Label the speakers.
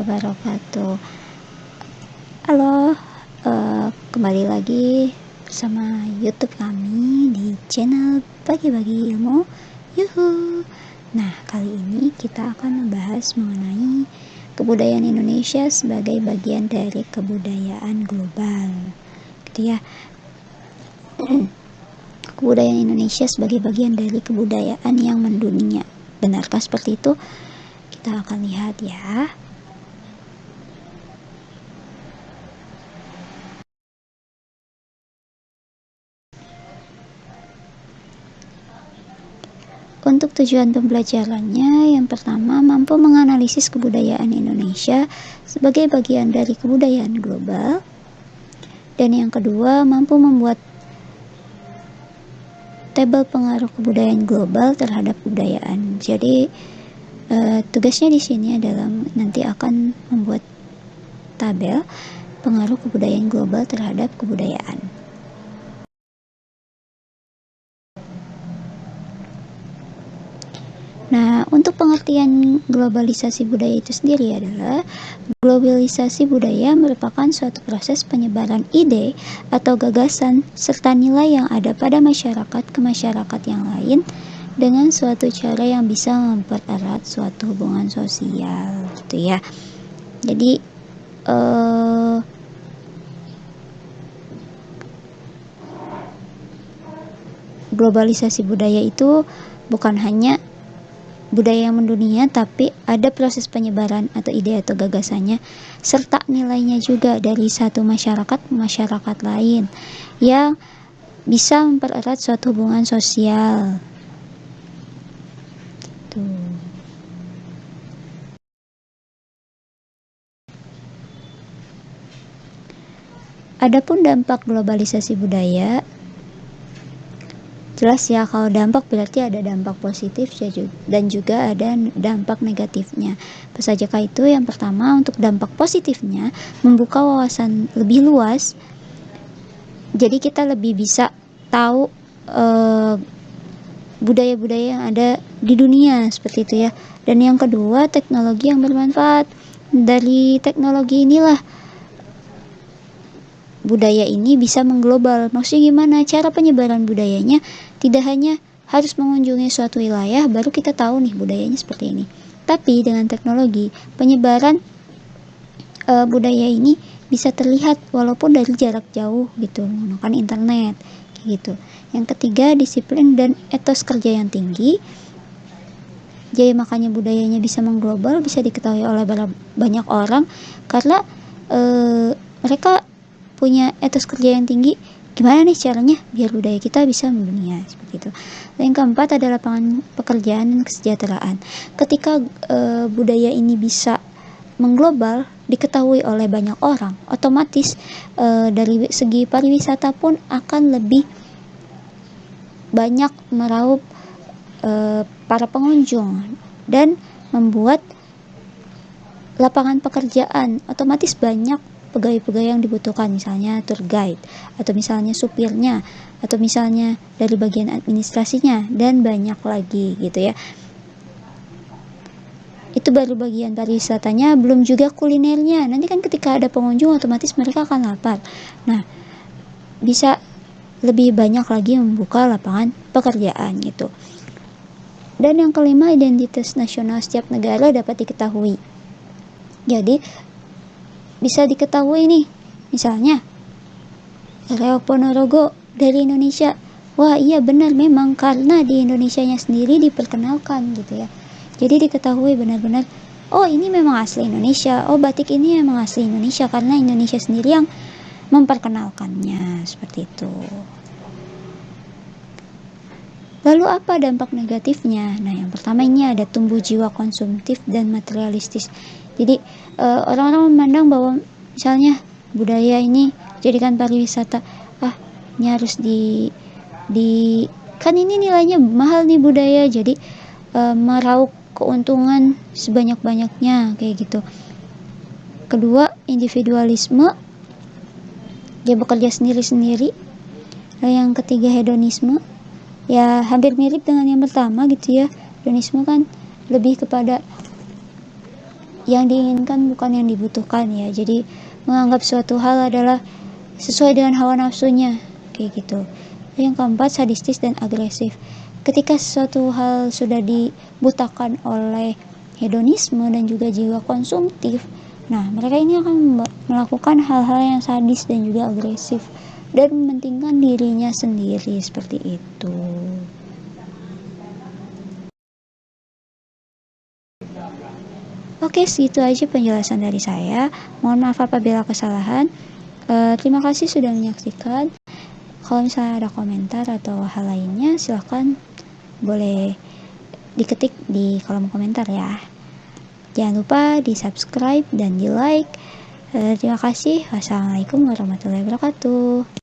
Speaker 1: wabarakatuh. Halo, kembali lagi bersama YouTube kami di channel Bagi-Bagi Ilmu. Yuhu. Nah, kali ini kita akan membahas mengenai kebudayaan Indonesia sebagai bagian dari kebudayaan global. Gitu ya. Kebudayaan Indonesia sebagai bagian dari kebudayaan yang mendunia. Benarkah seperti itu? Kita akan lihat ya. Untuk tujuan pembelajarannya, yang pertama mampu menganalisis kebudayaan Indonesia sebagai bagian dari kebudayaan global, dan yang kedua mampu membuat tabel pengaruh kebudayaan global terhadap kebudayaan. Jadi tugasnya di sini adalah nanti akan membuat tabel pengaruh kebudayaan global terhadap kebudayaan. Nah, untuk pengertian globalisasi budaya itu sendiri adalah globalisasi budaya merupakan suatu proses penyebaran ide atau gagasan serta nilai yang ada pada masyarakat ke masyarakat yang lain dengan suatu cara yang bisa mempererat suatu hubungan sosial, gitu ya. Jadi globalisasi budaya itu bukan hanya budaya yang mendunia, tapi ada proses penyebaran atau ide atau gagasannya serta nilainya juga dari satu masyarakat ke masyarakat lain yang bisa mempererat suatu hubungan sosial. Tuh. Adapun dampak globalisasi budaya, jelas ya, kalau dampak berarti ada dampak positif dan juga ada dampak negatifnya. Apa sajakah itu? Yang pertama, untuk dampak positifnya membuka wawasan lebih luas. Jadi kita lebih bisa tahu budaya-budaya yang ada di dunia seperti itu ya. Dan yang kedua, teknologi yang bermanfaat. Dari teknologi inilah budaya ini bisa mengglobal. Maksudnya gimana? Cara penyebaran budayanya tidak hanya harus mengunjungi suatu wilayah baru kita tahu nih budayanya seperti ini. Tapi dengan teknologi, penyebaran budaya ini bisa terlihat walaupun dari jarak jauh gitu, menggunakan internet kayak gitu. Yang ketiga, disiplin dan etos kerja yang tinggi. Jadi makanya budayanya bisa mengglobal, bisa diketahui oleh banyak orang karena mereka punya etos kerja yang tinggi. Gimana nih caranya biar budaya kita bisa mendunia seperti itu. Dan yang keempat ada lapangan pekerjaan dan kesejahteraan. Ketika budaya ini bisa mengglobal, diketahui oleh banyak orang, otomatis dari segi pariwisata pun akan lebih banyak meraup para pengunjung dan membuat lapangan pekerjaan. Otomatis banyak pegawai-pegawai yang dibutuhkan, misalnya tour guide, atau misalnya supirnya, atau misalnya dari bagian administrasinya, dan banyak lagi gitu ya. Itu baru bagian pariwisatanya, belum juga kulinernya. Nanti kan ketika ada pengunjung otomatis mereka akan lapar. Nah, bisa lebih banyak lagi membuka lapangan pekerjaan gitu. Dan yang kelima, identitas nasional setiap negara dapat diketahui. Jadi bisa diketahui nih, misalnya Reok Ponorogo dari Indonesia. Wah iya benar, memang karena di Indonesianya sendiri diperkenalkan gitu ya. Jadi diketahui benar-benar, oh ini memang asli Indonesia, oh batik ini memang asli Indonesia karena Indonesia sendiri yang memperkenalkannya, seperti itu. Lalu apa dampak negatifnya? Nah, yang pertama ini ada tumbuh jiwa konsumtif dan materialistis. Jadi orang-orang memandang bahwa misalnya budaya ini jadikan pariwisata, ini harus di kan ini nilainya mahal nih budaya, jadi meraup keuntungan sebanyak-banyaknya kayak gitu. Kedua, individualisme, dia bekerja sendiri-sendiri. Lalu yang ketiga, hedonisme, ya hampir mirip dengan yang pertama gitu ya. Hedonisme kan lebih kepada yang diinginkan bukan yang dibutuhkan ya. Jadi menganggap suatu hal adalah sesuai dengan hawa nafsunya kayak gitu. Yang keempat, sadistis dan agresif. Ketika sesuatu hal sudah dibutakan oleh hedonisme dan juga jiwa konsumtif, nah mereka ini akan melakukan hal-hal yang sadis dan juga agresif dan mementingkan dirinya sendiri seperti itu. Oke, segitu aja penjelasan dari saya. Mohon maaf apabila kesalahan. Terima kasih sudah menyaksikan. Kalau misalnya ada komentar atau hal lainnya, silahkan boleh diketik di kolom komentar ya. Jangan lupa di subscribe dan di like. Terima kasih. Wassalamualaikum warahmatullahi wabarakatuh.